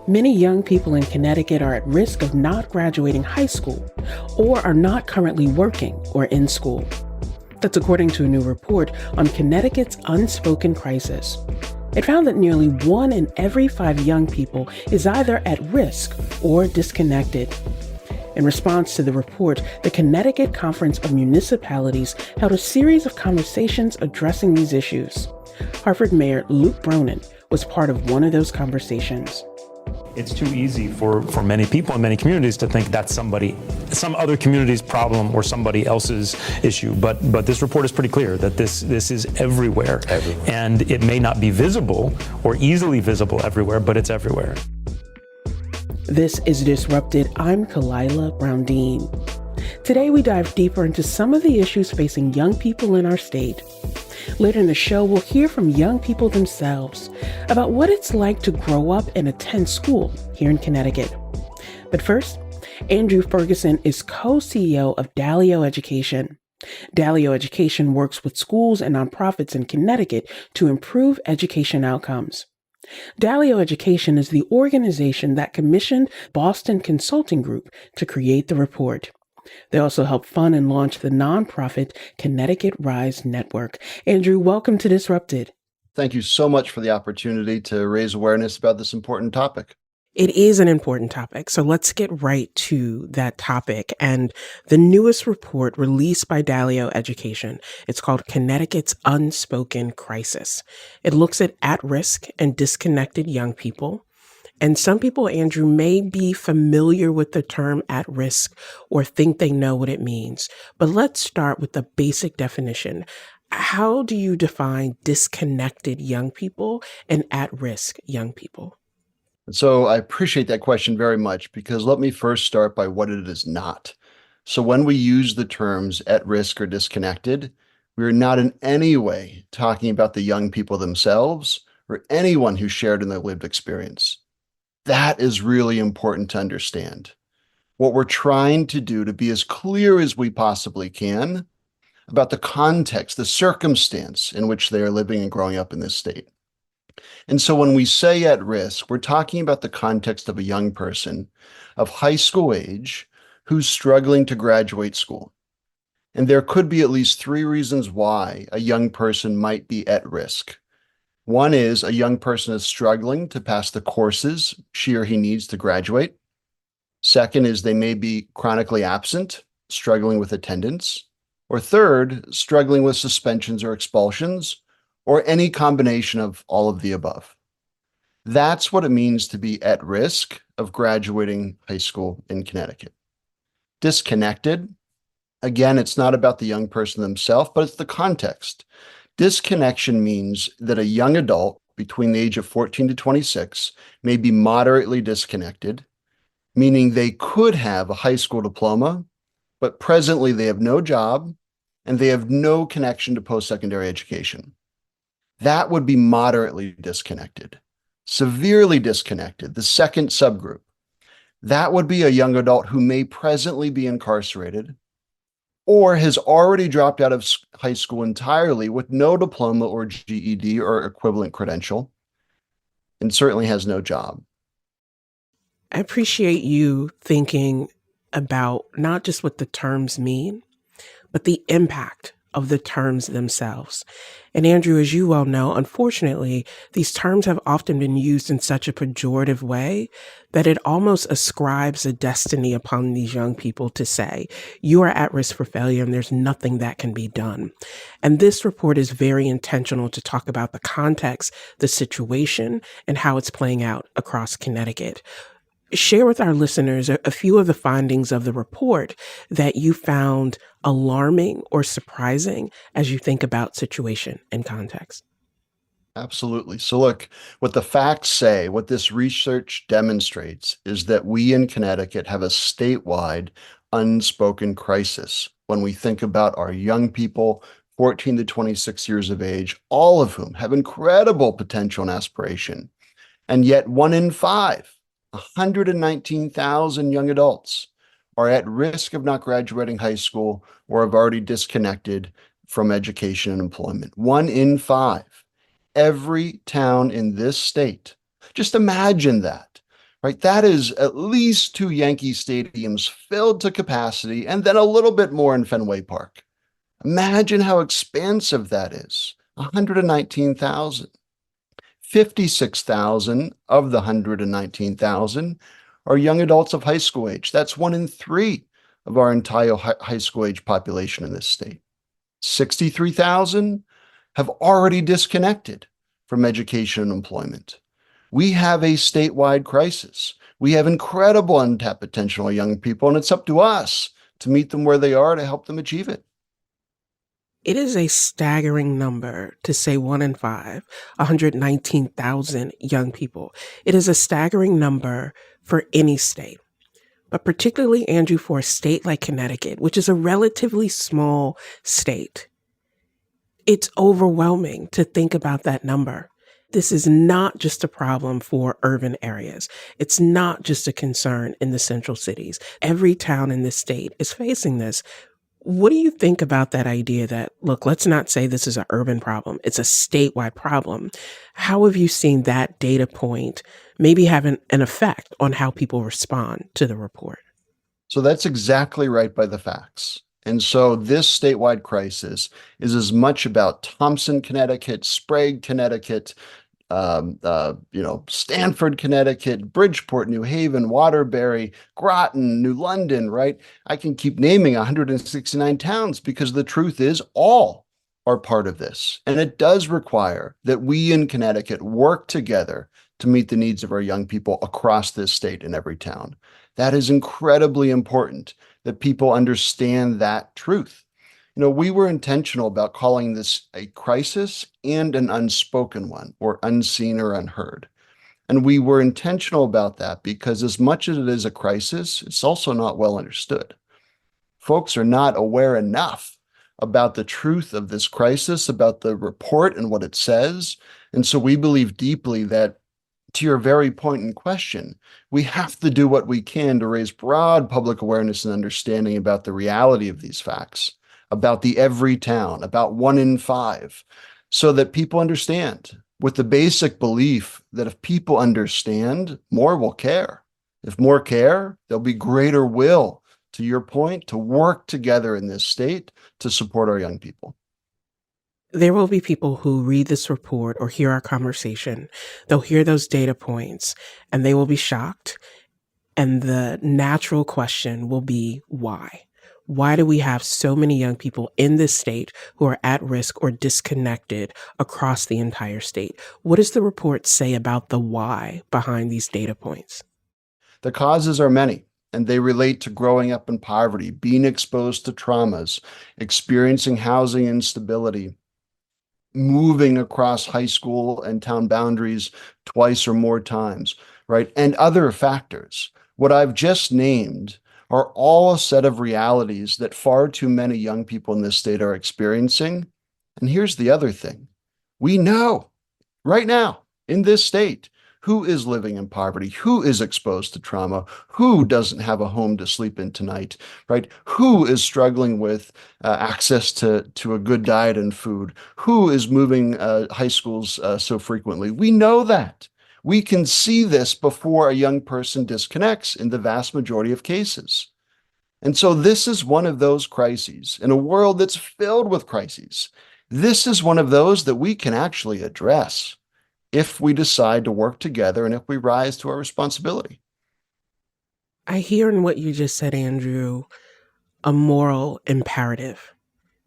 Many young people in Connecticut are at risk of not graduating high school or are not currently working or in school. That's according to a new report on Connecticut's Unspoken Crisis. It found that nearly 1 in every 5 young people is either at risk or disconnected. In response to the report, the Connecticut Conference of Municipalities held a series of conversations addressing these issues. Hartford Mayor Luke Bronin was part of one of those conversations. It's too easy for many people in many communities to think that's some other community's problem or somebody else's issue. But this report is pretty clear that this is everywhere. And it may not be visible or easily visible everywhere, but it's everywhere. This is Disrupted. I'm Kalila Brown-Dean. Today we dive deeper into some of the issues facing young people in our state. Later in the show, we'll hear from young people themselves about what it's like to grow up and attend school here in Connecticut. But first, Andrew Ferguson is Co-CEO of Dalio Education. Dalio Education works with schools and nonprofits in Connecticut to improve education outcomes. Dalio Education is the organization that commissioned Boston Consulting Group to create the report. They also help fund and launch the nonprofit Connecticut Rise Network. Andrew, welcome to Disrupted. Thank you so much for the opportunity to raise awareness about this important topic. It is an important topic, so let's get right to that topic and the newest report released by Dalio Education. It's called Connecticut's Unspoken Crisis. It looks at risk and disconnected young people. And some people, Andrew, may be familiar with the term at risk or think they know what it means. But let's start with the basic definition. How do you define disconnected young people and at-risk young people? So I appreciate that question very much, because let me first start by what it is not. So when we use the terms at risk or disconnected, we are not in any way talking about the young people themselves or anyone who shared in their lived experience. That is really important to understand. What we're trying to do to be as clear as we possibly can about the context, the circumstance in which they are living and growing up in this state. And so when we say at risk, we're talking about the context of a young person of high school age who's struggling to graduate school. And there could be at least 3 reasons why a young person might be at risk. One is a young person is struggling to pass the courses she or he needs to graduate. Second is they may be chronically absent, struggling with attendance. Or third, struggling with suspensions or expulsions, or any combination of all of the above. That's what it means to be at risk of graduating high school in Connecticut. Disconnected, again, it's not about the young person themselves, but it's the context. Disconnection means that a young adult between the age of 14 to 26 may be moderately disconnected, meaning they could have a high school diploma, but presently they have no job and they have no connection to post-secondary education. That would be moderately disconnected. Severely disconnected, the second subgroup. That would be a young adult who may presently be incarcerated or has already dropped out of high school entirely with no diploma or GED or equivalent credential, and certainly has no job. I appreciate you thinking about not just what the terms mean, but the impact of the terms themselves. And Andrew, as you well know, unfortunately, these terms have often been used in such a pejorative way that it almost ascribes a destiny upon these young people to say, you are at risk for failure and there's nothing that can be done. And this report is very intentional to talk about the context, the situation, and how it's playing out across Connecticut. Share with our listeners a few of the findings of the report that you found alarming or surprising as you think about situation and context. Absolutely. So look, what the facts say, what this research demonstrates is that we in Connecticut have a statewide unspoken crisis when we think about our young people, 14 to 26 years of age, all of whom have incredible potential and aspiration. And yet 1 in 5, 119,000 young adults are at risk of not graduating high school or have already disconnected from education and employment. 1 in 5. Every town in this state. Just imagine that. right? That is at least 2 Yankee stadiums filled to capacity and then a little bit more in Fenway Park. Imagine how expansive that is. 119,000. 56,000 of the 119,000 are young adults of high school age. That's 1 in 3 of our entire high school age population in this state. 63,000 have already disconnected from education and employment. We have a statewide crisis. We have incredible untapped potential of young people, and it's up to us to meet them where they are to help them achieve it. It is a staggering number to say 1 in 5, 119,000 young people. It is a staggering number for any state, but particularly, Andrew, for a state like Connecticut, which is a relatively small state. It's overwhelming to think about that number. This is not just a problem for urban areas. It's not just a concern in the central cities. Every town in this state is facing this. What do you think about that idea that, look, let's not say this is an urban problem, it's a statewide problem? How have you seen that data point maybe have an effect on how people respond to the report? So that's exactly right by the facts. And so this statewide crisis is as much about Thompson, Connecticut, Sprague, Connecticut, Stanford, Connecticut, Bridgeport, New Haven, Waterbury, Groton, New London, right? I can keep naming 169 towns because the truth is all are part of this. And it does require that we in Connecticut work together to meet the needs of our young people across this state in every town. That is incredibly important that people understand that truth. We were intentional about calling this a crisis and an unspoken one, or unseen or unheard. And we were intentional about that because as much as it is a crisis, it's also not well understood. Folks are not aware enough about the truth of this crisis, about the report and what it says. And so we believe deeply that, to your very point in question, we have to do what we can to raise broad public awareness and understanding about the reality of these facts, about the every town, about 1 in 5, so that people understand with the basic belief that if people understand, more will care. If more care, there'll be greater will, to your point, to work together in this state to support our young people. There will be people who read this report or hear our conversation. They'll hear those data points and they will be shocked. And the natural question will be, why? Why do we have so many young people in this state who are at risk or disconnected across the entire state? What does the report say about the why behind these data points? The causes are many, and they relate to growing up in poverty, being exposed to traumas, experiencing housing instability, moving across high school and town boundaries twice or more times, right? And other factors. What I've just named are all a set of realities that far too many young people in this state are experiencing. And here's the other thing. We know right now in this state who is living in poverty, who is exposed to trauma, who doesn't have a home to sleep in tonight, right? Who is struggling with access to a good diet and food, who is moving high schools so frequently. We know that. We can see this before a young person disconnects in the vast majority of cases. And so this is one of those crises in a world that's filled with crises. This is one of those that we can actually address if we decide to work together and if we rise to our responsibility. I hear in what you just said, Andrew, a moral imperative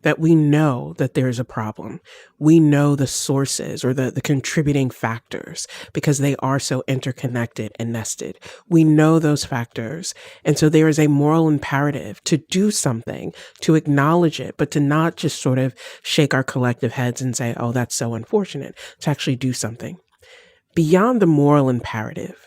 that we know that there's a problem. We know the sources or the contributing factors because they are so interconnected and nested. We know those factors. And so there is a moral imperative to do something, to acknowledge it, but to not just sort of shake our collective heads and say, oh, that's so unfortunate, to actually do something. Beyond the moral imperative,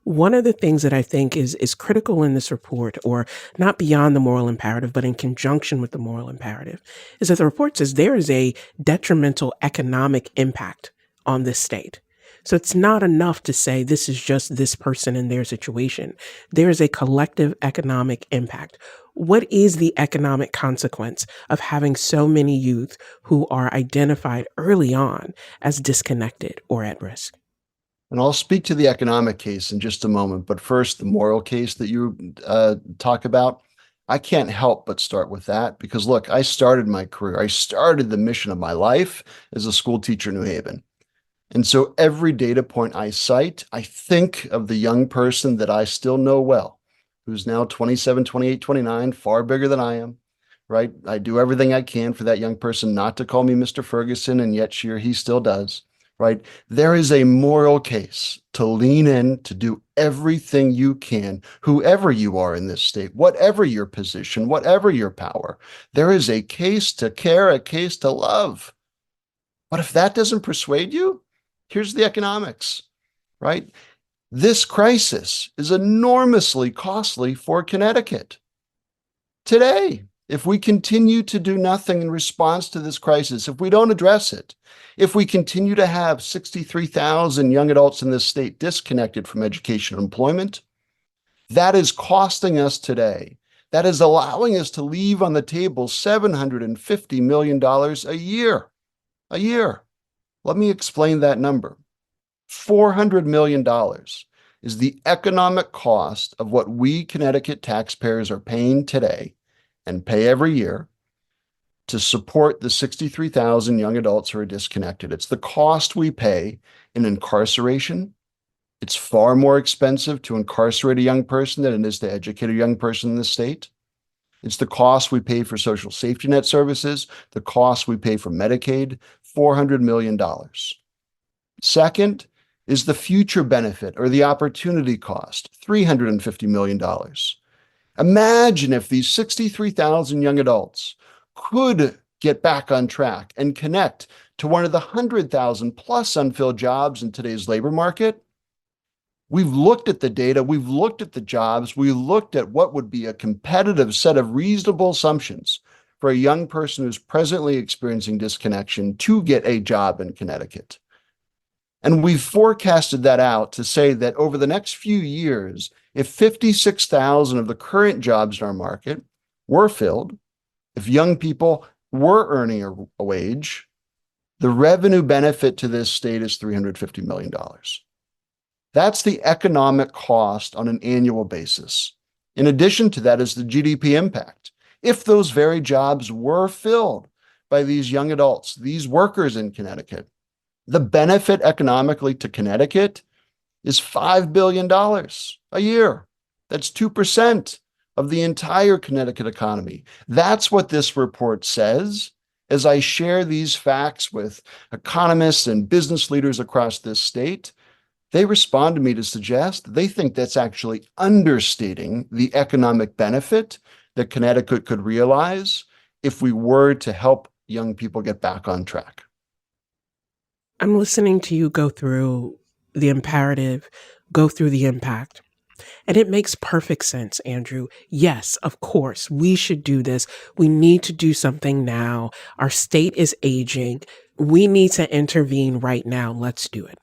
one of the things that I think is critical in this report, or not beyond the moral imperative, but in conjunction with the moral imperative, is that the report says there is a detrimental economic impact on this state. So it's not enough to say this is just this person and their situation. There is a collective economic impact. What is the economic consequence of having so many youth who are identified early on as disconnected or at risk? And I'll speak to the economic case in just a moment. But first, the moral case that you talk about, I can't help but start with that because, look, I started my career, I started the mission of my life as a school teacher in New Haven. And so every data point I cite, I think of the young person that I still know well, who's now 27, 28, 29, far bigger than I am, right? I do everything I can for that young person not to call me Mr. Ferguson, and yet she or he still does, right? There is a moral case to lean in, to do everything you can, whoever you are in this state, whatever your position, whatever your power. There is a case to care, a case to love. But if that doesn't persuade you, here's the economics, right? This crisis is enormously costly for Connecticut. Today, if we continue to do nothing in response to this crisis, if we don't address it, if we continue to have 63,000 young adults in this state disconnected from education and employment, that is costing us today. That is allowing us to leave on the table $750 million a year. A year. Let me explain that number. $400 million is the economic cost of what we Connecticut taxpayers are paying today and pay every year to support the 63,000 young adults who are disconnected. It's the cost we pay in incarceration. It's far more expensive to incarcerate a young person than it is to educate a young person in the state. It's the cost we pay for social safety net services, the cost we pay for Medicaid, $400 million. Second is the future benefit or the opportunity cost, $350 million. Imagine if these 63,000 young adults could get back on track and connect to one of the 100,000 plus unfilled jobs in today's labor market. We've looked at the data, we've looked at the jobs, we looked at what would be a competitive set of reasonable assumptions for a young person who's presently experiencing disconnection to get a job in Connecticut. And we've forecasted that out to say that over the next few years, if 56,000 of the current jobs in our market were filled, if young people were earning a wage, the revenue benefit to this state is $350 million. That's the economic cost on an annual basis. In addition to that is the GDP impact. If those very jobs were filled by these young adults, these workers in Connecticut, the benefit economically to Connecticut is $5 billion a year. That's 2% of the entire Connecticut economy. That's what this report says. As I share these facts with economists and business leaders across this state, they respond to me to suggest they think that's actually understating the economic benefit that Connecticut could realize if we were to help young people get back on track. I'm listening to you go through the imperative, go through the impact. And it makes perfect sense, Andrew. Yes, of course, we should do this. We need to do something now. Our state is aging. We need to intervene right now. Let's do it.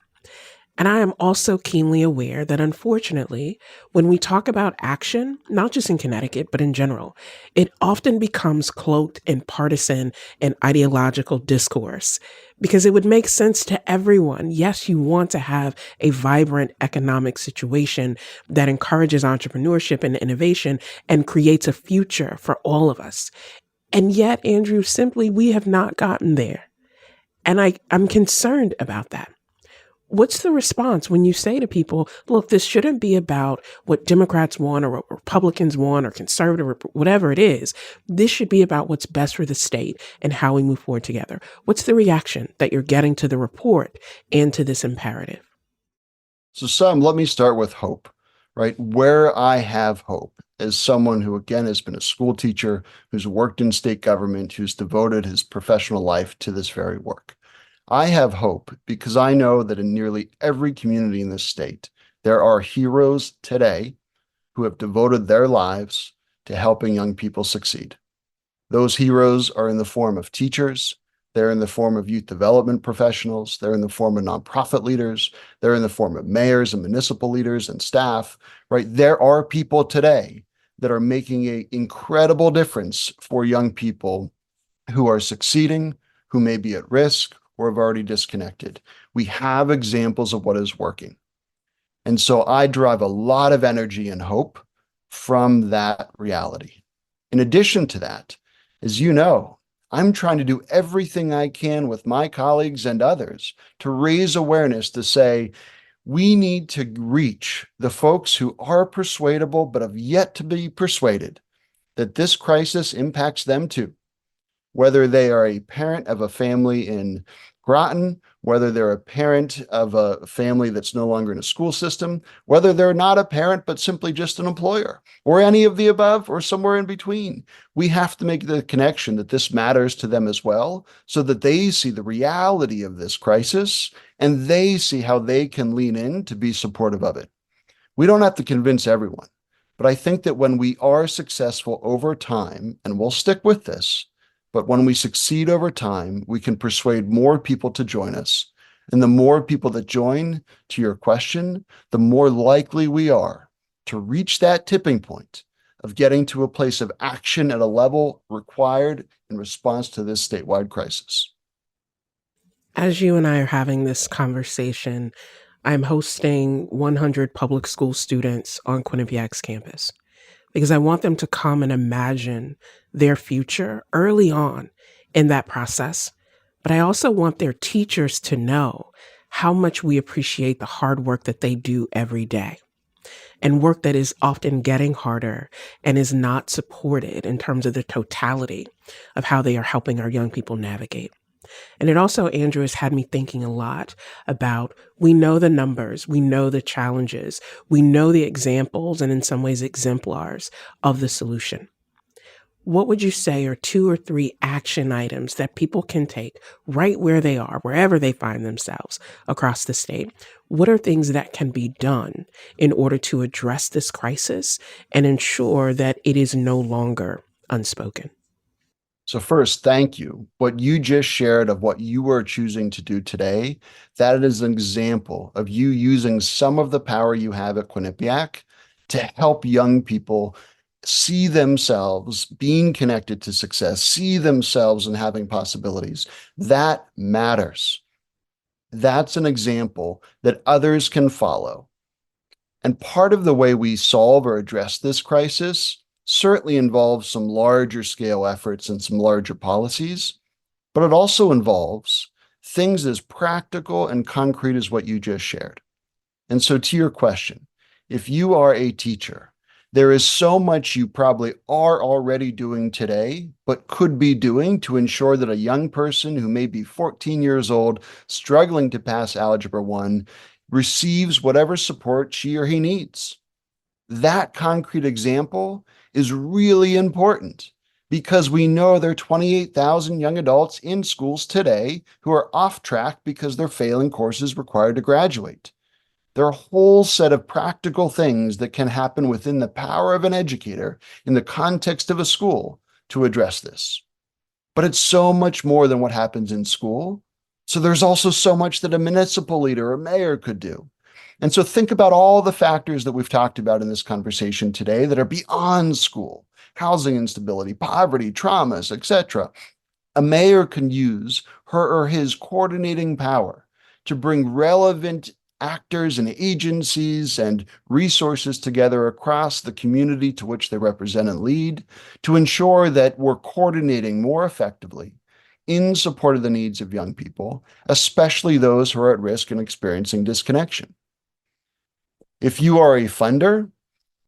And I am also keenly aware that unfortunately, when we talk about action, not just in Connecticut, but in general, it often becomes cloaked in partisan and ideological discourse because it would make sense to everyone. Yes, you want to have a vibrant economic situation that encourages entrepreneurship and innovation and creates a future for all of us. And yet, Andrew, simply, we have not gotten there. And I'm concerned about that. What's the response when you say to people, look, this shouldn't be about what Democrats want or what Republicans want or conservative or whatever it is. This should be about what's best for the state and how we move forward together. What's the reaction that you're getting to the report and to this imperative? So let me start with hope, right? Where I have hope as someone who, again, has been a school teacher, who's worked in state government, who's devoted his professional life to this very work. I have hope because I know that in nearly every community in this state, there are heroes today who have devoted their lives to helping young people succeed. Those heroes are in the form of teachers, they're in the form of youth development professionals, they're in the form of nonprofit leaders, they're in the form of mayors and municipal leaders and staff, right? There are people today that are making an incredible difference for young people who are succeeding, who may be at risk, or have already disconnected. We have examples of what is working. And so I derive a lot of energy and hope from that reality. In addition to that, as you know, I'm trying to do everything I can with my colleagues and others to raise awareness to say, we need to reach the folks who are persuadable but have yet to be persuaded that this crisis impacts them too. Whether they are a parent of a family in Groton, whether they're a parent of a family that's no longer in a school system, whether they're not a parent but simply just an employer, or any of the above, or somewhere in between. We have to make the connection that this matters to them as well, so that they see the reality of this crisis and they see how they can lean in to be supportive of it. We don't have to convince everyone, but I think that when we are successful over time, and we'll stick with this, but when we succeed over time, we can persuade more people to join us. And the more people that join, to your question, the more likely we are to reach that tipping point of getting to a place of action at a level required in response to this statewide crisis. As you and I are having this conversation, I'm hosting 100 public school students on Quinnipiac's campus because I want them to come and imagine their future early on in that process. But I also want their teachers to know how much we appreciate the hard work that they do every day, and work that is often getting harder and is not supported in terms of the totality of how they are helping our young people navigate. And it also, Andrew, has had me thinking a lot about, we know the numbers, we know the challenges, we know the examples, and in some ways exemplars of the solution. What would you say are 2 or 3 action items that people can take right where they are, wherever they find themselves across the state? What are things that can be done in order to address this crisis and ensure that it is no longer unspoken? So first, thank you. What you just shared of what you are choosing to do today, that is an example of you using some of the power you have at Quinnipiac to help young people see themselves being connected to success, see themselves and having possibilities. That matters. That's an example that others can follow. And part of the way we solve or address this crisis certainly involves some larger scale efforts and some larger policies, but it also involves things as practical and concrete as what you just shared. And so to your question, if you are a teacher, there is so much you probably are already doing today, but could be doing to ensure that a young person who may be 14 years old, struggling to pass Algebra 1, receives whatever support she or he needs. That concrete example is really important because we know there are 28,000 young adults in schools today who are off track because they're failing courses required to graduate. There are a whole set of practical things that can happen within the power of an educator in the context of a school to address this. But it's so much more than what happens in school. So there's also so much that a municipal leader or mayor could do. And so think about all the factors that we've talked about in this conversation today that are beyond school: housing instability, poverty, traumas, etc. A mayor can use her or his coordinating power to bring relevant actors and agencies and resources together across the community to which they represent and lead to ensure that we're coordinating more effectively in support of the needs of young people, especially those who are at risk and experiencing disconnection. If you are a funder,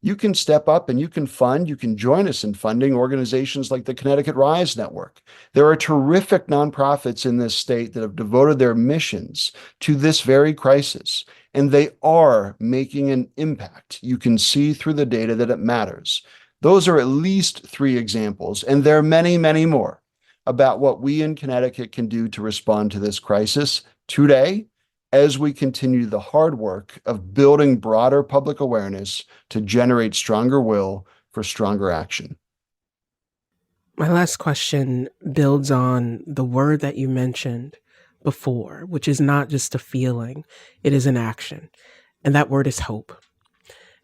you can step up and you can fund, you can join us in funding organizations like the Connecticut Rise Network. There are terrific nonprofits in this state that have devoted their missions to this very crisis, and they are making an impact. You can see through the data that it matters. Those are at least 3 examples, and there are many, many more about what we in Connecticut can do to respond to this crisis today, as we continue the hard work of building broader public awareness to generate stronger will for stronger action. My last question builds on the word that you mentioned before, which is not just a feeling, it is an action. And that word is hope.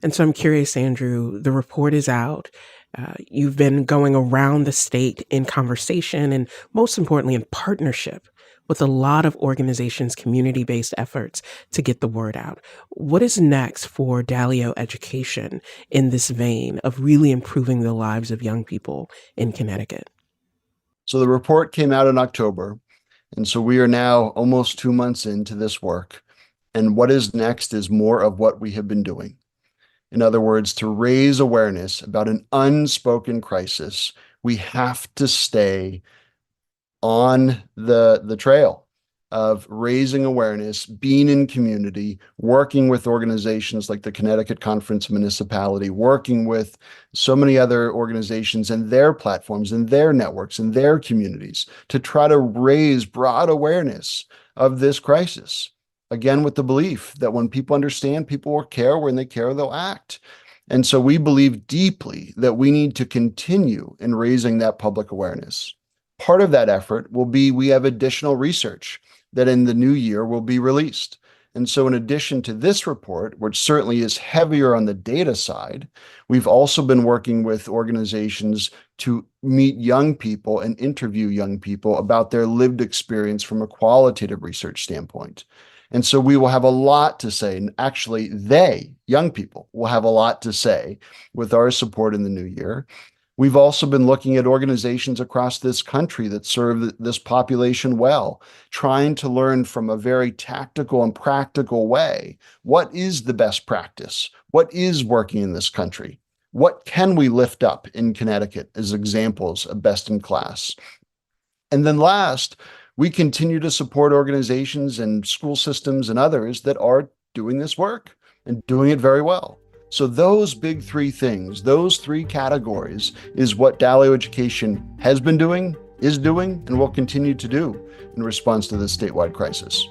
And so I'm curious, Andrew, the report is out. You've been going around the state in conversation and most importantly, in partnership with a lot of organizations' community-based efforts to get the word out. What is next for Dalio Education in this vein of really improving the lives of young people in Connecticut? So the report came out in October, and so we are now almost 2 months into this work. And what is next is more of what we have been doing. In other words, to raise awareness about an unspoken crisis, we have to stay on the trail of raising awareness, being in community, working with organizations like the Connecticut Conference of Municipality, working with so many other organizations and their platforms and their networks and their communities to try to raise broad awareness of this crisis. Again, with the belief that when people understand, people will care. When they care, they'll act. And so we believe deeply that we need to continue in raising that public awareness. Part of that effort will be we have additional research that in the new year will be released. And so in addition to this report, which certainly is heavier on the data side, we've also been working with organizations to meet young people and interview young people about their lived experience from a qualitative research standpoint. And so we will have a lot to say. And actually, young people, will have a lot to say with our support in the new year. We've also been looking at organizations across this country that serve this population well, trying to learn from a very tactical and practical way. What is the best practice? What is working in this country? What can we lift up in Connecticut as examples of best in class? And then last, we continue to support organizations and school systems and others that are doing this work and doing it very well. So those big three things, those three categories is what Dalio Education has been doing, is doing, and will continue to do in response to this statewide crisis.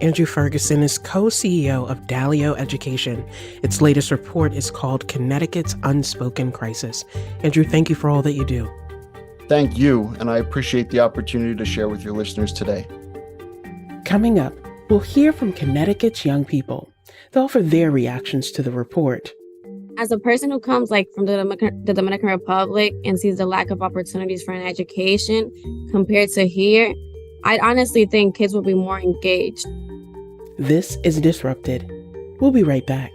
Andrew Ferguson is Co-CEO of Dalio Education. Its latest report is called Connecticut's Unspoken Crisis. Andrew, thank you for all that you do. Thank you, and I appreciate the opportunity to share with your listeners today. Coming up, we'll hear from Connecticut's young people. They'll offer their reactions to the report. As a person who comes from the Dominican Republic and sees the lack of opportunities for an education compared to here, I'd honestly think kids will be more engaged. This is Disrupted. We'll be right back.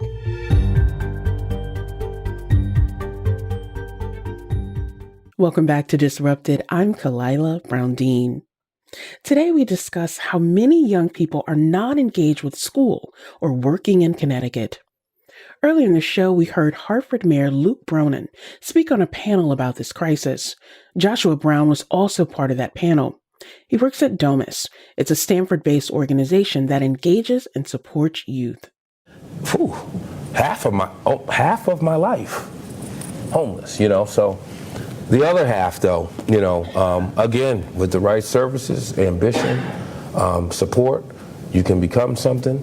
Welcome back to Disrupted. I'm Kalila Brown-Dean. Today we discuss how many young people are not engaged with school or working in Connecticut. Earlier in the show, we heard Hartford Mayor Luke Bronin speak on a panel about this crisis. Joshua Brown was also part of that panel. He works at DOMIS. It's a Stanford-based organization that engages and supports youth. Half of my life homeless, so the other half, though, again, with the right services, ambition, support, you can become something.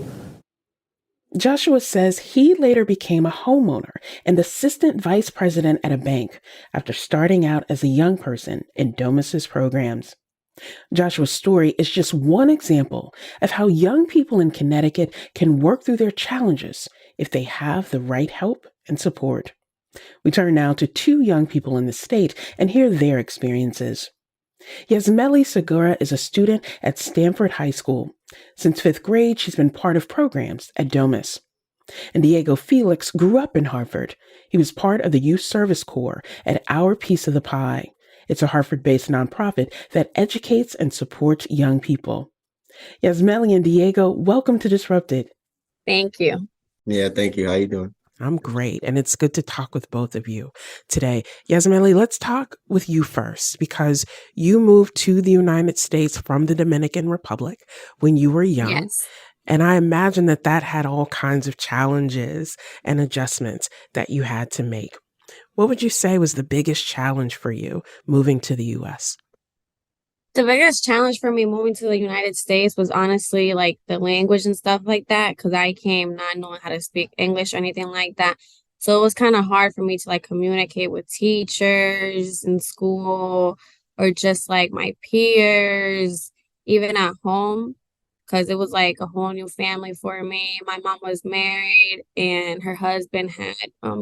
Joshua says he later became a homeowner and assistant vice president at a bank after starting out as a young person in DOMIS's programs. Joshua's story is just one example of how young people in Connecticut can work through their challenges if they have the right help and support. We turn now to two young people in the state and hear their experiences. Yasmeli Segura is a student at Stanford High School. Since 5th grade, she's been part of programs at DOMIS. And Diego Felix grew up in Hartford. He was part of the Youth Service Corps at Our Piece of the Pie. It's a Hartford-based nonprofit that educates and supports young people. Yasmeli and Diego, welcome to Disrupted. Thank you. Yeah, thank you. How you doing? I'm great, and it's good to talk with both of you today. Yasmeli, let's talk with you first, because you moved to the United States from the Dominican Republic when you were young. Yes. And I imagine that had all kinds of challenges and adjustments that you had to make. What would you say was the biggest challenge for you moving to the U.S.? The biggest challenge for me moving to the United States was honestly the language and stuff like that, because I came not knowing how to speak English or anything like that. So it was kind of hard for me to communicate with teachers in school or just my peers, even at home, because it was a whole new family for me. My mom was married and her husband had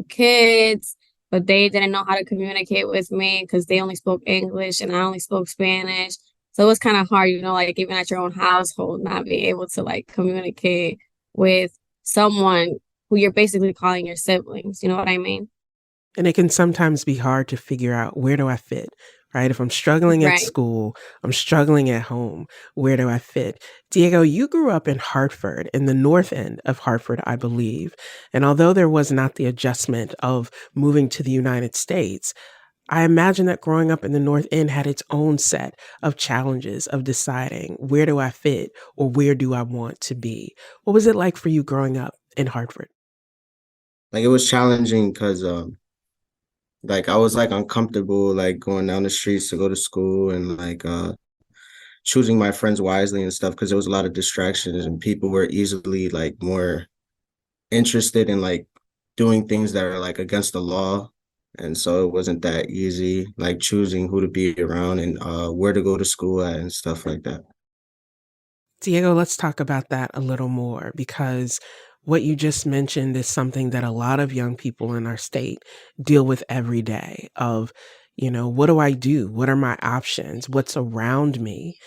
kids, but they didn't know how to communicate with me because they only spoke English and I only spoke Spanish. So it was kind of hard, like even at your own household, not being able to like communicate with someone who you're basically calling your siblings. You know what I mean? And it can sometimes be hard to figure out, where do I fit, right? If I'm struggling at Right. school, I'm struggling at home, where do I fit? Diego, you grew up in Hartford, in the north end of Hartford, I believe. And although there was not the adjustment of moving to the United States, I imagine that growing up in the north end had its own set of challenges of deciding, where do I fit or where do I want to be? What was it like for you growing up in Hartford? Like it was challenging because like I was like uncomfortable like going down the streets to go to school and like choosing my friends wisely and stuff because there was a lot of distractions and people were easily like more interested in like doing things that are like against the law. And so it wasn't that easy, like choosing who to be around and where to go to school at and stuff like that. Diego, let's talk about that a little more, because what you just mentioned is something that a lot of young people in our state deal with every day of, what do I do? What are my options? What's around me?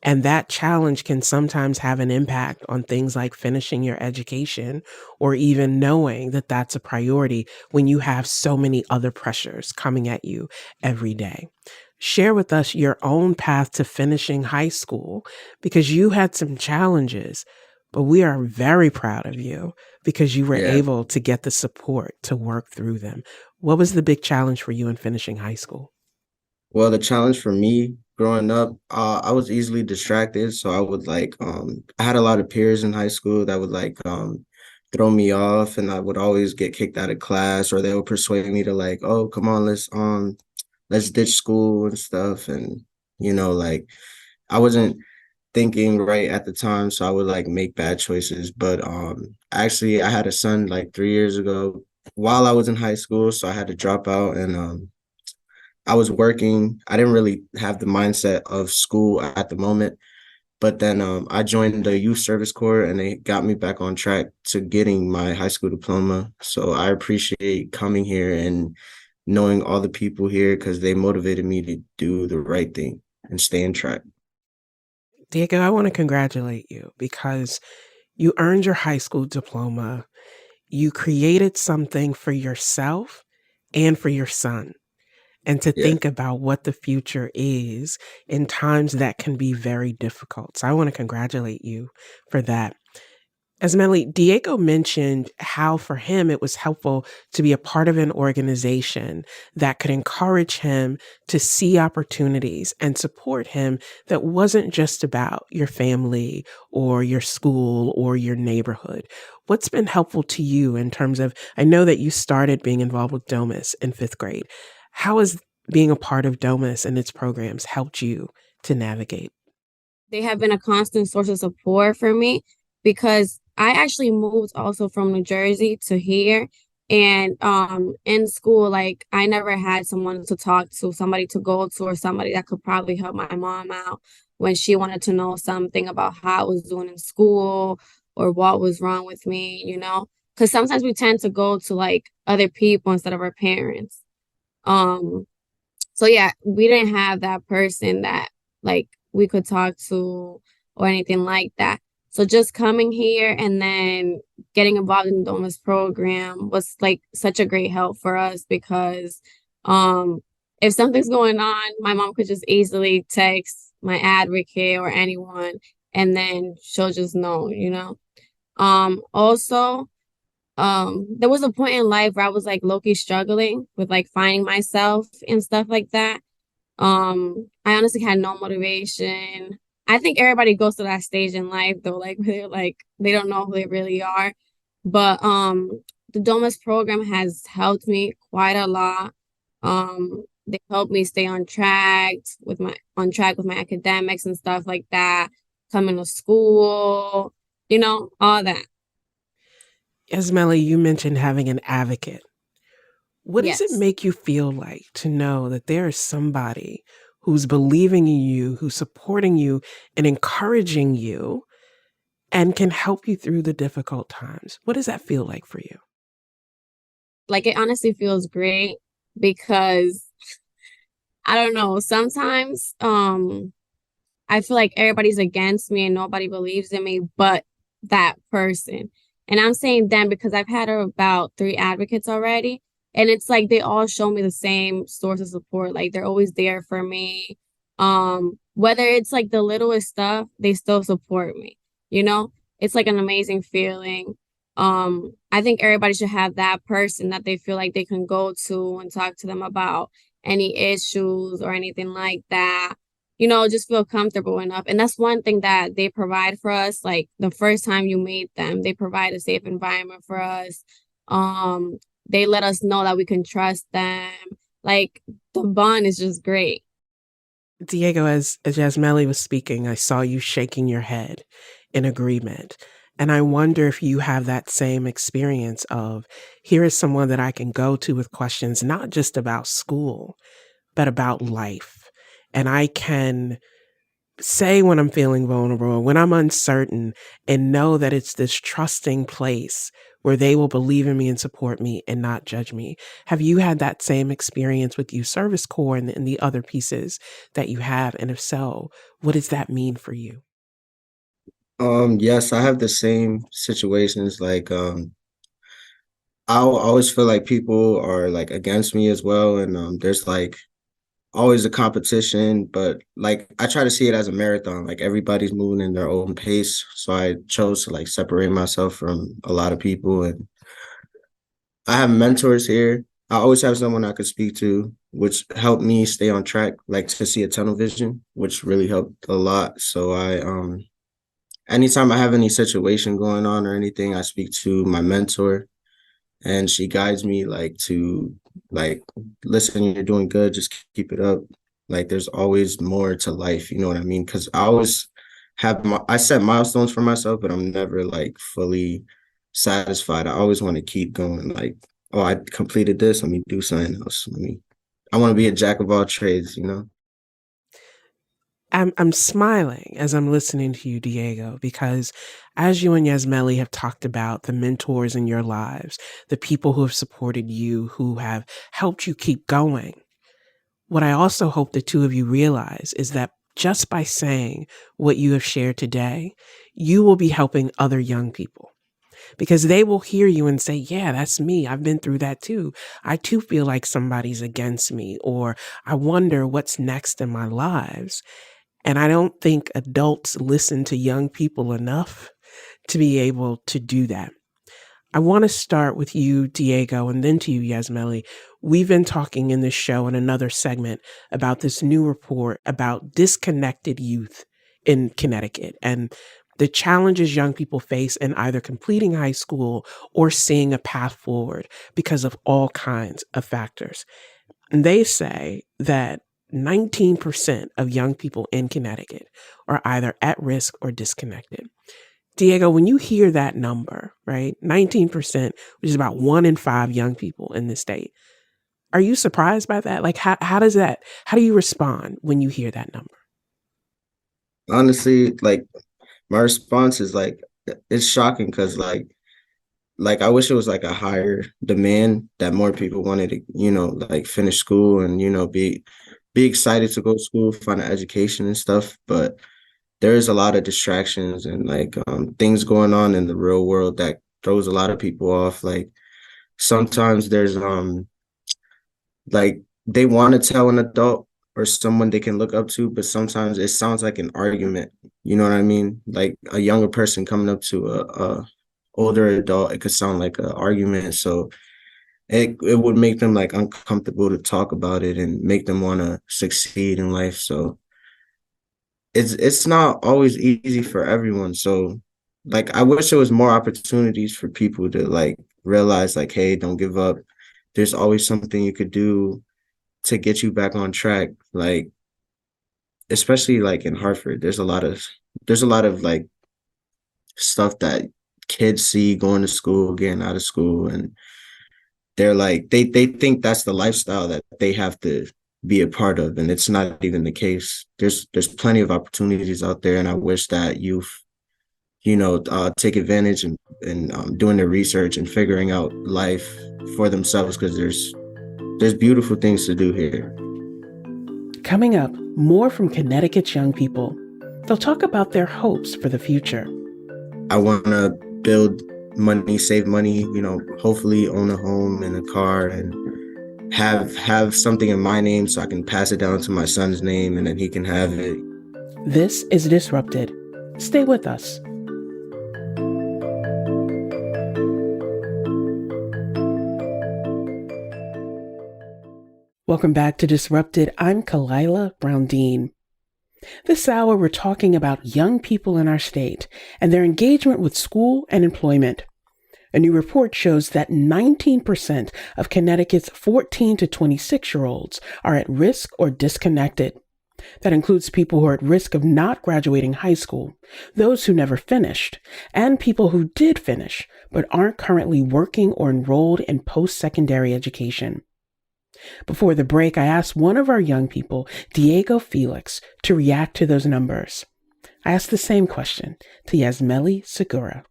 And that challenge can sometimes have an impact on things like finishing your education or even knowing that that's a priority when you have so many other pressures coming at you every day. Share with us your own path to finishing high school, because you had some challenges, but we are very proud of you because you were Yeah. able to get the support to work through them. What was the big challenge for you in finishing high school? Well, the challenge for me growing up, I was easily distracted. So I would like, I had a lot of peers in high school that would like, throw me off, and I would always get kicked out of class, or they would persuade me to like, oh, come on, let's ditch school and stuff. And, like I wasn't thinking right at the time. So I would like make bad choices. But, actually I had a son like 3 years ago while I was in high school. So I had to drop out and, I was working. I didn't really have the mindset of school at the moment, but then I joined the youth service corps and they got me back on track to getting my high school diploma. So I appreciate coming here and knowing all the people here because they motivated me to do the right thing and stay in track. Diego, I want to congratulate you because you earned your high school diploma. You created something for yourself and for your son. And to Yeah. think about what the future is in times that can be very difficult. So I want to congratulate you for that. Esmeli, Diego mentioned how for him it was helpful to be a part of an organization that could encourage him to see opportunities and support him that wasn't just about your family or your school or your neighborhood. What's been helpful to you in terms of, I know that you started being involved with Domus in fifth grade. How has being a part of Domus and its programs helped you to navigate? They have been a constant source of support for me because I actually moved also from New Jersey to here. And in school, like I never had someone to talk to, somebody to go to, or somebody that could probably help my mom out when she wanted to know something about how I was doing in school or what was wrong with me. Because sometimes we tend to go to like other people instead of our parents. Um, so yeah, we didn't have that person that like we could talk to or anything like that. So just coming here and then getting involved in the Domus program was like such a great help for us because um if something's going on, my mom could just easily text my advocate or anyone and then she'll just know. Also there was a point in life where I was like low-key struggling with like finding myself and stuff like that. I honestly had no motivation. I think everybody goes to that stage in life though, like where they're like they don't know who they really are. But the Domus program has helped me quite a lot. They helped me stay on track with my academics and stuff like that, coming to school, all that. Esmeli, you mentioned having an advocate. What does it Yes. make you feel like to know that there is somebody who's believing in you, who's supporting you and encouraging you and can help you through the difficult times? What does that feel like for you? Like it honestly feels great because I don't know, sometimes I feel like everybody's against me and nobody believes in me but that person. And I'm saying them because I've had about 3 advocates already. And it's like they all show me the same source of support. Like they're always there for me. Whether it's like the littlest stuff, they still support me. You know, it's like an amazing feeling. I think everybody should have that person that they feel like they can go to and talk to them about any issues or anything like that. You know, just feel comfortable enough. And that's one thing that they provide for us. Like the first time you meet them, they provide a safe environment for us. They let us know that we can trust them. Like the bond is just great. Diego, as Yasmeli was speaking, I saw you shaking your head in agreement. And I wonder if you have that same experience of, here is someone that I can go to with questions, not just about school, but about life. And I can say when I'm feeling vulnerable, when I'm uncertain, and know that it's this trusting place where they will believe in me and support me and not judge me. Have you had that same experience with Youth Service Corps and the other pieces that you have? And if so, what does that mean for you? Yes, I have the same situations. Like, I always feel like people are like against me as well, and there's like always a competition, but like I try to see it as a marathon. Like everybody's moving in their own pace, so I chose to like separate myself from a lot of people, and I have mentors here. I always have someone I could speak to, which helped me stay on track, like to see a tunnel vision, which really helped a lot. So I anytime I have any situation going on or anything, I speak to my mentor, and she guides me like to like, listen, you're doing good, just keep it up. Like there's always more to life, you know what I mean? Because I always I set milestones for myself, but I'm never like fully satisfied. I always want to keep going. Like, oh, I completed this, let me do something else. I want to be a jack of all trades, you know? I'm smiling as I'm listening to you, Diego, because as you and Yasmeli have talked about the mentors in your lives, the people who have supported you, who have helped you keep going, what I also hope the two of you realize is that just by saying what you have shared today, you will be helping other young people because they will hear you and say, yeah, that's me. I've been through that too. I too feel like somebody's against me, or I wonder what's next in my lives. And I don't think adults listen to young people enough to be able to do that. I want to start with you, Diego, and then to you, Yasmeli. We've been talking in this show in another segment about this new report about disconnected youth in Connecticut and the challenges young people face in either completing high school or seeing a path forward because of all kinds of factors. And they say that 19% of young people in Connecticut are either at risk or disconnected. Diego, when you hear that number, right, 19%, which is about 1 in 5 young people in the state, are you surprised by that? Like, how do you respond when you hear that number? Honestly, like my response is like, it's shocking because like I wish it was like a higher demand that more people wanted to, you know, like finish school and, you know, be excited to go to school, find an education and stuff. But there is a lot of distractions and like things going on in the real world that throws a lot of people off. Like sometimes there's like they want to tell an adult or someone they can look up to, but sometimes it sounds like an argument. You know what I mean? Like a younger person coming up to a older adult, it could sound like an argument. So it would make them like uncomfortable to talk about it and make them want to succeed in life. So it's not always easy for everyone. So like I wish there was more opportunities for people to like realize like, hey, don't give up. There's always something you could do to get you back on track. Like especially like in Hartford, there's a lot of like stuff that kids see going to school, getting out of school, and they're like they think that's the lifestyle that they have to be a part of, and it's not even the case. There's plenty of opportunities out there, and I wish that youth, you know, take advantage and doing their research and figuring out life for themselves because there's beautiful things to do here. Coming up, more from Connecticut's young people. They'll talk about their hopes for the future. I want to build money, save money, hopefully own a home and a car and have something in my name so I can pass it down to my son's name and then he can have it. This is Disrupted. Stay with us. Welcome back to Disrupted. I'm Kalila Brown-Dean. This hour, we're talking about young people in our state and their engagement with school and employment. A new report shows that 19% of Connecticut's 14 to 26-year-olds are at risk or disconnected. That includes people who are at risk of not graduating high school, those who never finished, and people who did finish but aren't currently working or enrolled in post-secondary education. Before the break, I asked one of our young people, Diego Felix, to react to those numbers. I asked the same question to Yasmeli Segura.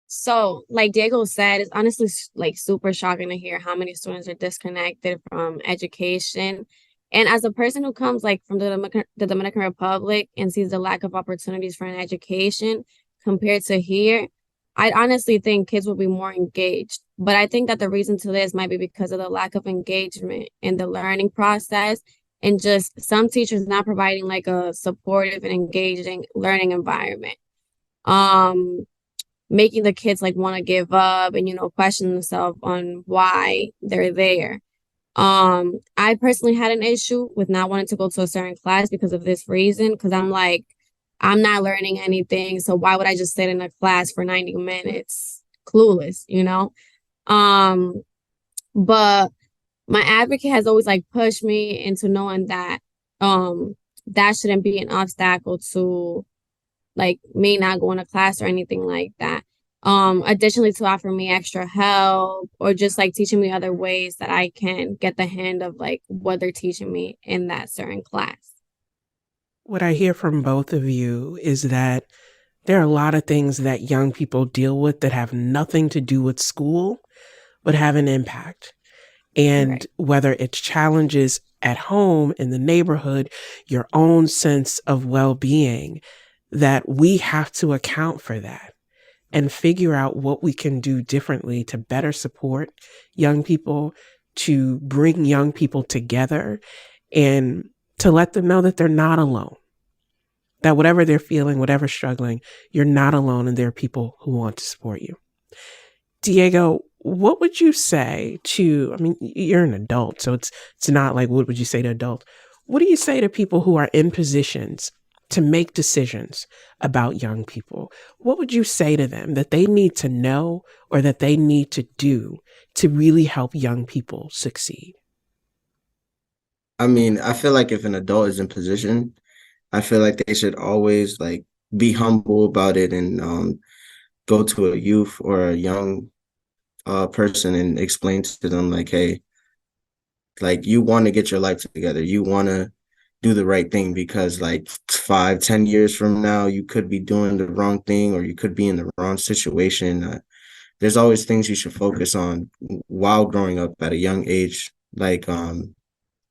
So, like Diego said, it's honestly super shocking to hear how many students are disconnected from education. And as a person who comes from the Dominican Republic and sees the lack of opportunities for an education compared to here, I honestly think kids will be more engaged. But I think that the reason to this might be because of the lack of engagement in the learning process and just some teachers not providing a supportive and engaging learning environment. Making the kids want to give up and, question themselves on why they're there. I personally had an issue with not wanting to go to a certain class because of this reason, because I'm not learning anything. So why would I just sit in a class for 90 minutes clueless, But my advocate has always pushed me into knowing that that shouldn't be an obstacle to me not going to class or anything like that. Additionally, to offer me extra help or just teaching me other ways that I can get the hang of what they're teaching me in that certain class. What I hear from both of you is that there are a lot of things that young people deal with that have nothing to do with school, but have an impact. And right. Whether it's challenges at home, in the neighborhood, your own sense of well-being, that we have to account for that and figure out what we can do differently to better support young people, to bring young people together, and to let them know that they're not alone. That whatever they're feeling, whatever struggling, you're not alone and there are people who want to support you. Diego, what would you say to, you're an adult, so it's not what would you say to adults? What do you say to people who are in positions to make decisions about young people? What would you say to them that they need to know or that they need to do to really help young people succeed? I feel like if an adult is in position, I feel like they should always be humble about it and go to a youth or a young person and explain to them hey, you want to get your life together. You want to do the right thing because 5-10 years from now, you could be doing the wrong thing or you could be in the wrong situation. There's always things you should focus on while growing up at a young age,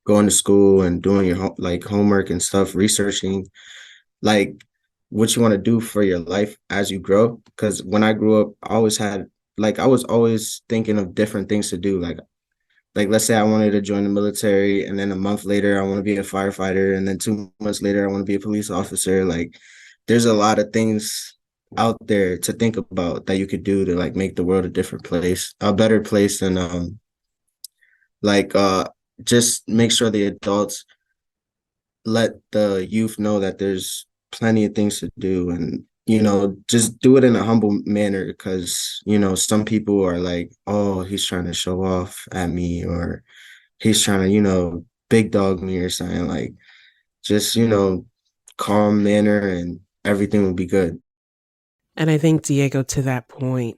going to school and doing your homework and stuff, researching what you want to do for your life as you grow. Because when I grew up, I always had I was always thinking of different things to do. Let's say I wanted to join the military, and then a month later I want to be a firefighter, and then 2 months later I want to be a police officer. There's a lot of things out there to think about that you could do to make the world a different place, a better place, and just make sure the adults let the youth know that there's plenty of things to do, and just do it in a humble manner because some people are oh, he's trying to show off at me or he's trying to big dog me or something. Just calm manner and everything will be good. And I think, Diego, to that point,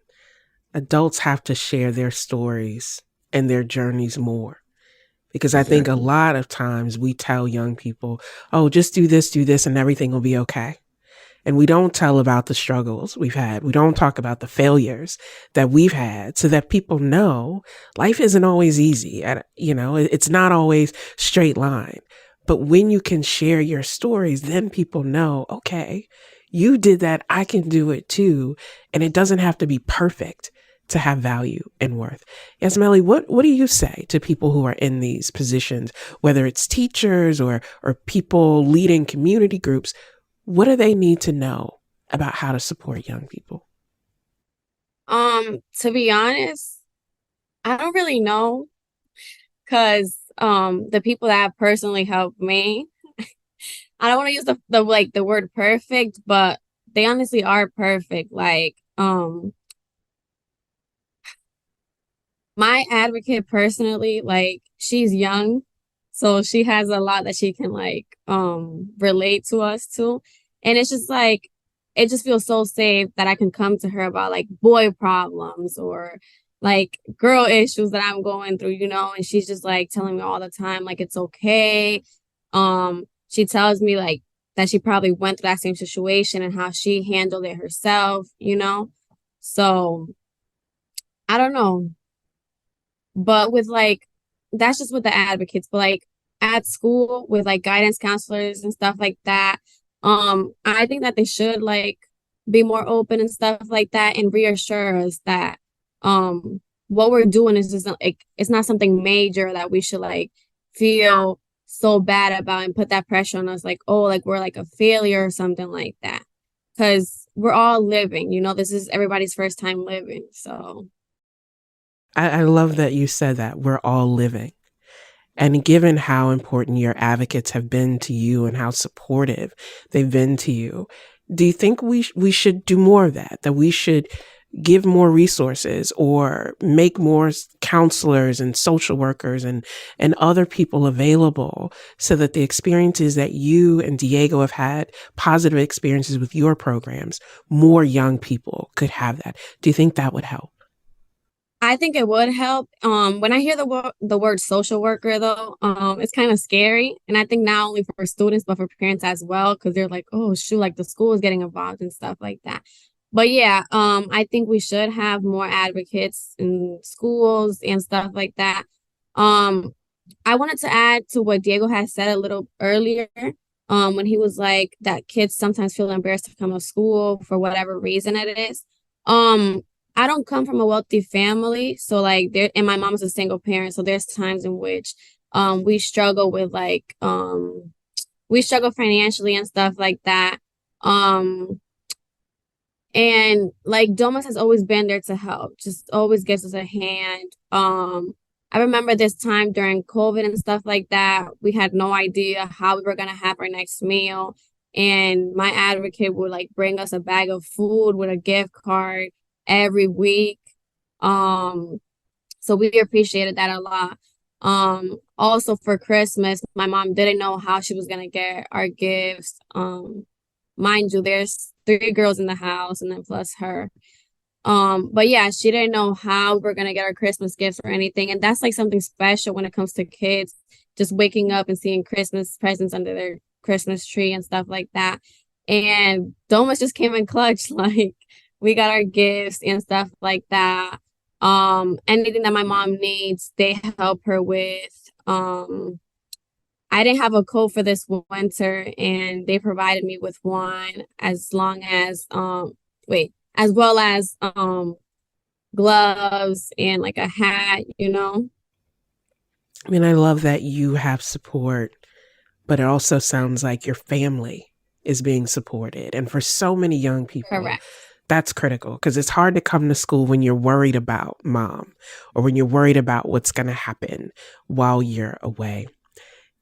adults have to share their stories and their journeys more. Because I think a lot of times we tell young people, oh, just do this, and everything will be okay. And we don't tell about the struggles we've had. We don't talk about the failures that we've had so that people know life isn't always easy. It's not always straight line. But when you can share your stories, then people know, okay, you did that. I can do it too. And it doesn't have to be perfect to have value and worth. Yasmeli, what do you say to people who are in these positions, whether it's teachers or people leading community groups? What do they need to know about how to support young people? To be honest, I don't really know because the people that have personally helped me, I don't want to use the word perfect, but they honestly are perfect. Like my advocate personally, like she's young, so she has a lot that she can like relate to us to. And it's just like it just feels so safe that I can come to her about like boy problems or like girl issues that I'm going through, you know, and she's just like telling me all the time like it's okay. She tells me like that she probably went through that same situation and how she handled it herself, you know. So I don't know. But with like, that's just with the advocates, but like at school with like guidance counselors and stuff like that, I think that they should like be more open and stuff like that and reassure us that what we're doing is just like it's not something major that we should like feel so bad about and put that pressure on us like, oh, like we're like a failure or something like that. Because we're all living, you know, this is everybody's first time living. So I love that you said that we're all living. And given how important your advocates have been to you and how supportive they've been to you, do you think we should do more of that? That we should give more resources or make more counselors and social workers and other people available so that the experiences that you and Diego have had, positive experiences with your programs, more young people could have that? Do you think that would help? I think it would help. When I hear the word social worker though, it's kind of scary. And I think not only for students, but for parents as well, because they're like, oh shoot, like the school is getting involved and stuff like that. But yeah, I think we should have more advocates in schools and stuff like that. I wanted to add to what Diego had said a little earlier, when he was like that kids sometimes feel embarrassed to come to school for whatever reason it is. I don't come from a wealthy family, so like there, and my mom's a single parent, so there's times in which we struggle with like we struggle financially and stuff like that. And like Domus has always been there to help, just always gives us a hand. I remember this time during COVID and stuff like that, we had no idea how we were gonna have our next meal. And my advocate would like bring us a bag of food with a gift card every week. So we appreciated that a lot. Also for Christmas, my mom didn't know how she was gonna get our gifts. Mind you, there's 3 girls in the house and then plus her. But yeah, she didn't know how we're gonna get our Christmas gifts or anything. And that's like something special when it comes to kids, just waking up and seeing Christmas presents under their Christmas tree and stuff like that. And Domus just came in clutch, like we got our gifts and stuff like that. Anything that my mom needs, they help her with. I didn't have a coat for this winter and they provided me with one as long as as well as gloves and like a hat, you know. I mean, I love that you have support, but it also sounds like your family is being supported. And for so many young people, Correct. that's critical because it's hard to come to school when you're worried about mom or when you're worried about what's going to happen while you're away.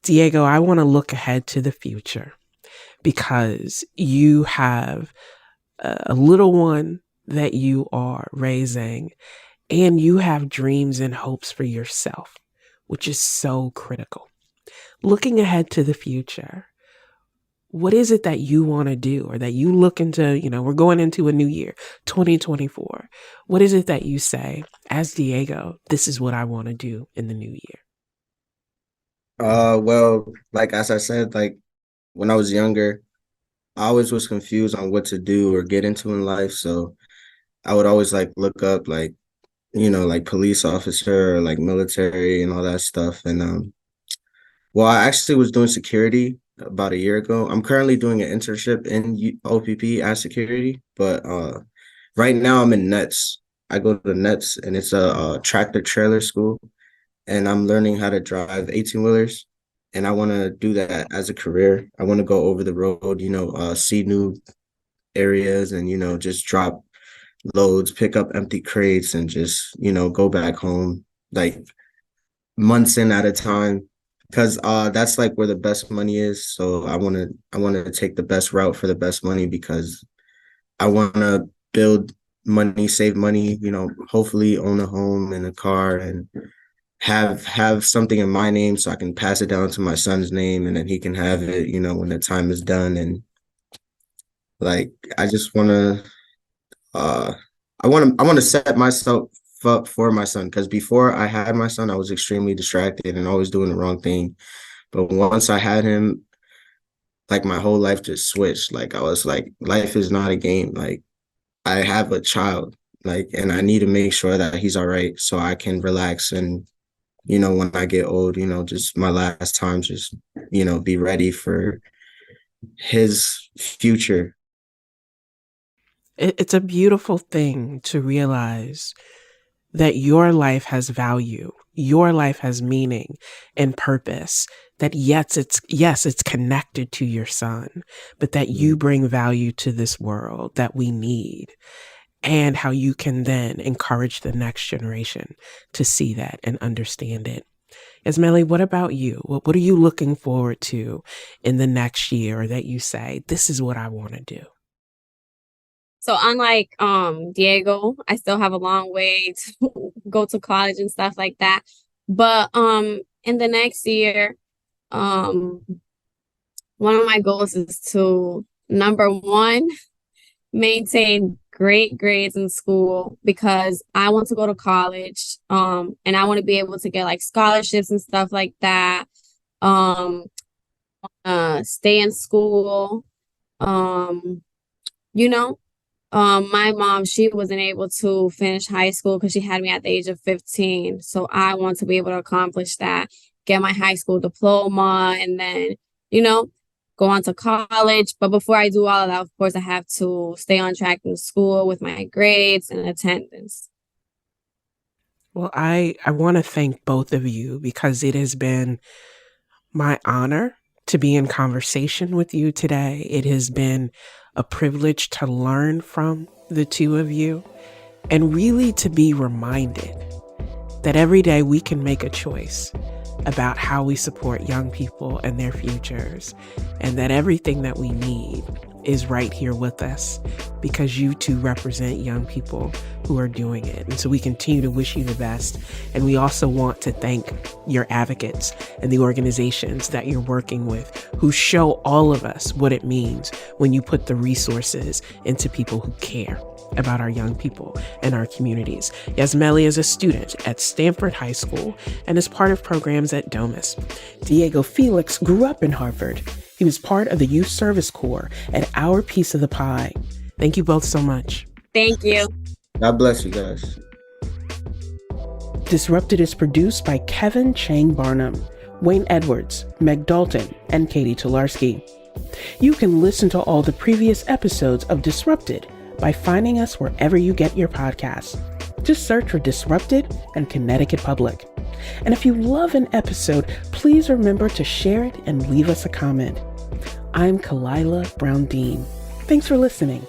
Diego, I want to look ahead to the future because you have a little one that you are raising and you have dreams and hopes for yourself, which is so critical. Looking ahead to the future, what is it that you want to do or that you look into, we're going into a new year, 2024. What is it that you say, as Diego, this is what I want to do in the new year? Well, like as I said, like when I was younger, I always was confused on what to do or get into in life. So I would always like look up like, like police officer or like military and all that stuff. And Well, I actually was doing security about a year ago. I'm currently doing an internship in OPP as security, but right now I'm in Nets. I go to Nets, and it's a tractor trailer school, and I'm learning how to drive 18-wheelers. And I want to do that as a career. I want to go over the road, see new areas, and, just drop loads, pick up empty crates, and just, go back home like months in at a time, because that's like where the best money is. So I want to take the best route for the best money, because I want to build money, save money, hopefully own a home and a car, and have something in my name so I can pass it down to my son's name, and then he can have it, when the time is done. And like, I just want to uh I want to set myself up for my son, because before I had my son, I was extremely distracted and always doing the wrong thing. But once I had him, like, my whole life just switched. Like, I was like, life is not a game. Like, I have a child, like, and I need to make sure that he's all right so I can relax. And, when I get old, just my last time, just, be ready for his future. It's a beautiful thing to realize that your life has value, your life has meaning and purpose, that it's connected to your son, but that you bring value to this world that we need, and how you can then encourage the next generation to see that and understand it. Ismaili, what about you? What are you looking forward to in the next year that you say, this is what I want to do? So unlike Diego, I still have a long way to go to college and stuff like that. But in the next year, one of my goals is to, number one, maintain great grades in school, because I want to go to college, and I want to be able to get like scholarships and stuff like that. Stay in school. My mom, she wasn't able to finish high school because she had me at the age of 15. So I want to be able to accomplish that, get my high school diploma, and then, go on to college. But before I do all of that, of course, I have to stay on track in school with my grades and attendance. Well, I want to thank both of you, because it has been my honor to be in conversation with you today. It has been a privilege to learn from the two of you, and really to be reminded that every day we can make a choice about how we support young people and their futures, and that everything that we need is right here with us, because you two represent young people who are doing it. And so we continue to wish you the best. And we also want to thank your advocates and the organizations that you're working with, who show all of us what it means when you put the resources into people who care about our young people and our communities. Ismaili is a student at Stanford High School and is part of programs at Domus. Diego Felix grew up in Harvard. He was part of the Youth Service Corps at Our Piece of the Pie. Thank you both so much. Thank you. God bless you guys. Disrupted is produced by Kevin Chang Barnum, Wayne Edwards, Meg Dalton, and Katie Tolarski. You can listen to all the previous episodes of Disrupted by finding us wherever you get your podcasts. Just search for Disrupted and Connecticut Public. And if you love an episode, please remember to share it and leave us a comment. I'm Kalila Brown-Dean. Thanks for listening.